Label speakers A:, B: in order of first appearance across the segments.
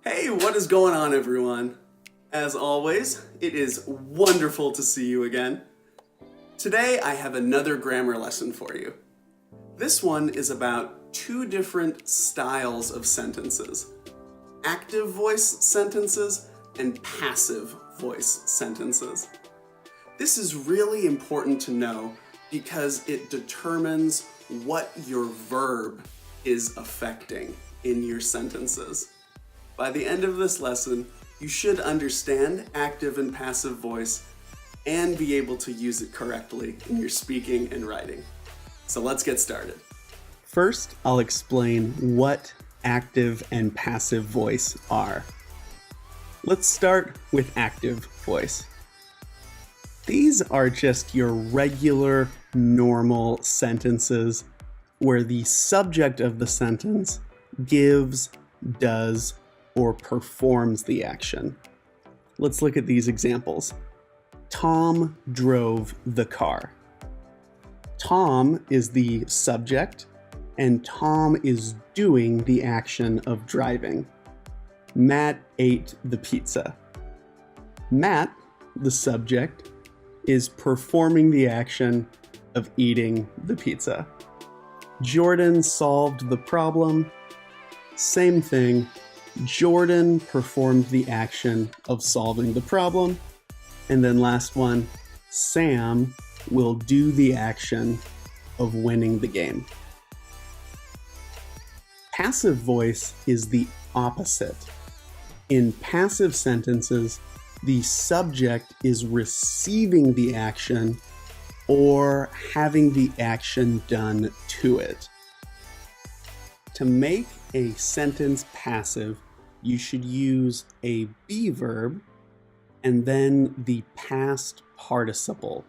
A: Hey, what is going on, everyone? As always, it is wonderful to see you again. Today, I have another grammar lesson for you. This one is about two different styles of sentences: active voice sentences and passive voice sentences. This is really important to know because it determines what your verb is affecting in your sentences. By the end of this lesson, you should understand active and passive voice and be able to use it correctly in your speaking and writing. So let's get started. First, I'll explain what active and passive voice are. Let's start with active voice. These are just your regular, normal sentences where the subject of the sentence gives, does, or performs the action. Let's look at these examples. Tom drove the car. Tom is the subject, and Tom is doing the action of driving. Matt ate the pizza. Matt, the subject, is performing the action of eating the pizza. Jordan solved the problem. Same thing. Jordan performed the action of solving the problem. And then last one, Sam will do the action of winning the game. Passive voice is the opposite. In passive sentences, the subject is receiving the action or having the action done to it. To make a sentence passive, you should use a be verb and then the past participle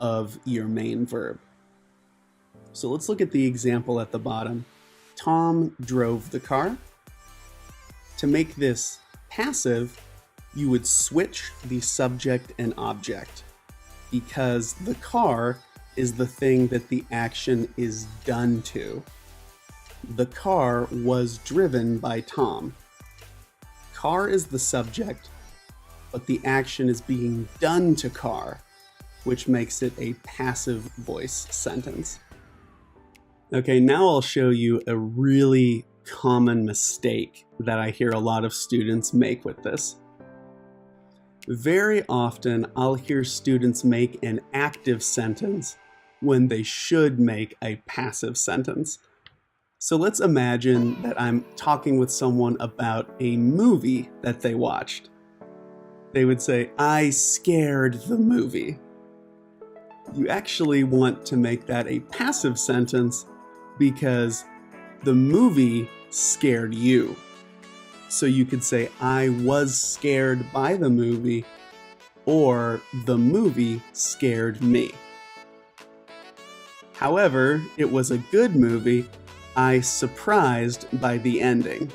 A: of your main verb. So let's look at the example at the bottom. Tom drove the car. To make this passive, you would switch the subject and object because the car is the thing that the action is done to. The car was driven by Tom. Car is the subject, but the action is being done to car, which makes it a passive voice sentence. Okay, now I'll show you a really common mistake that I hear a lot of students make with this. Very often, I'll hear students make an active sentence when they should make a passive sentence. So let's imagine that I'm talking with someone about a movie that they watched. They would say, "I scared the movie." You actually want to make that a passive sentence because the movie scared you. So you could say, "I was scared by the movie," or "the movie scared me." However, it was a good movie. I surprised by the ending.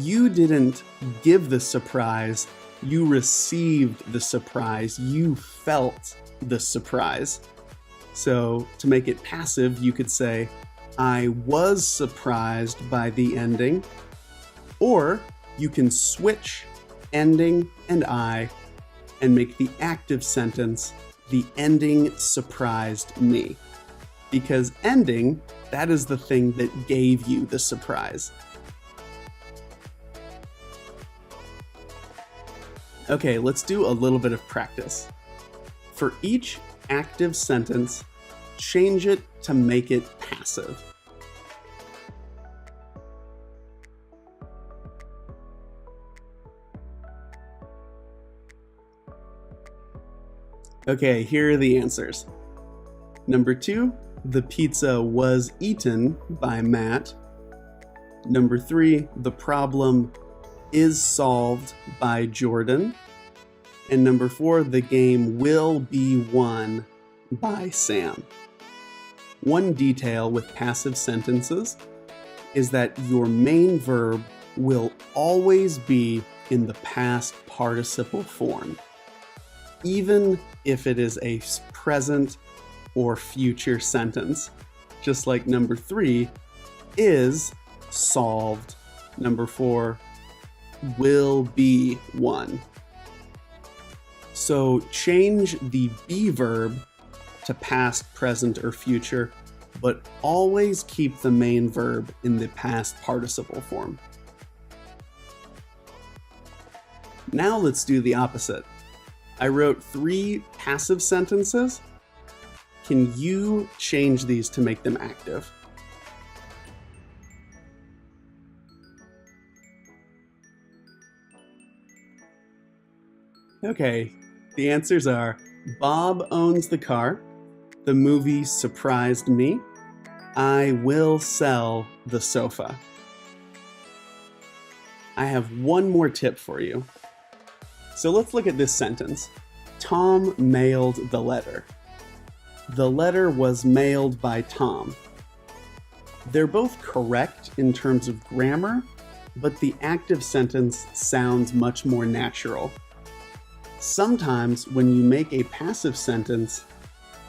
A: You didn't give the surprise, you received the surprise, you felt the surprise. So to make it passive, you could say, "I was surprised by the ending," or you can switch ending and I and make the active sentence, "The ending surprised me." Because ending, that is the thing that gave you the surprise. Okay, let's do a little bit of practice. For each active sentence, change it to make it passive. Okay, here are the answers. Number 2, the pizza was eaten by Matt. Number 3, the problem is solved by Jordan. And number 4, the game will be won by Sam. One detail with passive sentences is that your main verb will always be in the past participle form, even if it is a present or future sentence. Just like number 3 is solved, number 4 will be one. So change the be verb to past, present, or future, but always keep the main verb in the past participle form. Now let's do the opposite. I wrote 3 passive sentences. Can you change these to make them active? Okay, the answers are: Bob owns the car, the movie surprised me, I will sell the sofa. I have one more tip for you. So let's look at this sentence. Tom mailed the letter. The letter was mailed by Tom. They're both correct in terms of grammar, but the active sentence sounds much more natural. Sometimes when you make a passive sentence,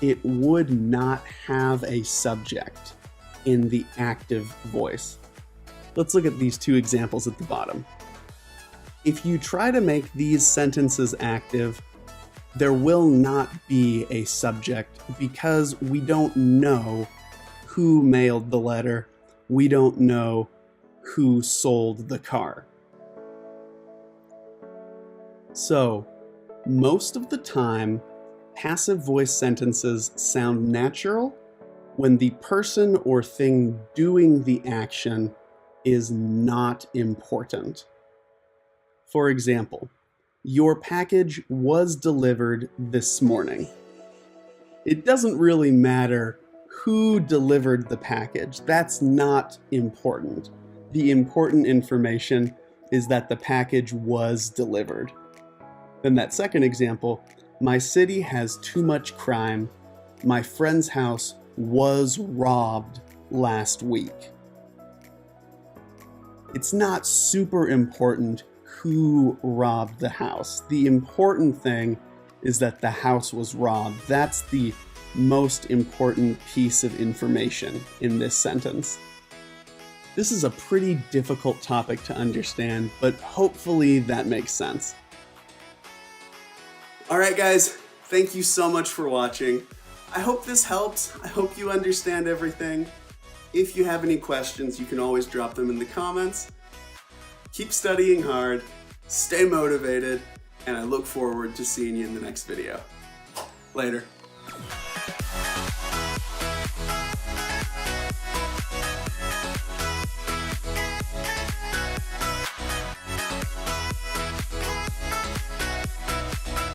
A: it would not have a subject in the active voice. Let's look at these 2 examples at the bottom. If you try to make these sentences active, there will not be a subject because we don't know who mailed the letter. We don't know who sold the car. So, most of the time, passive voice sentences sound natural when the person or thing doing the action is not important. For example, your package was delivered this morning. It doesn't really matter who delivered the package. That's not important. The important information is that the package was delivered. Then that second example, my city has too much crime. My friend's house was robbed last week. It's not super important who robbed the house. The important thing is that the house was robbed. That's the most important piece of information in this sentence. This is a pretty difficult topic to understand, but hopefully that makes sense. Alright guys, thank you so much for watching. I hope this helps. I hope you understand everything. If you have any questions, you can always drop them in the comments. Keep studying hard, stay motivated, and I look forward to seeing you in the next video. Later.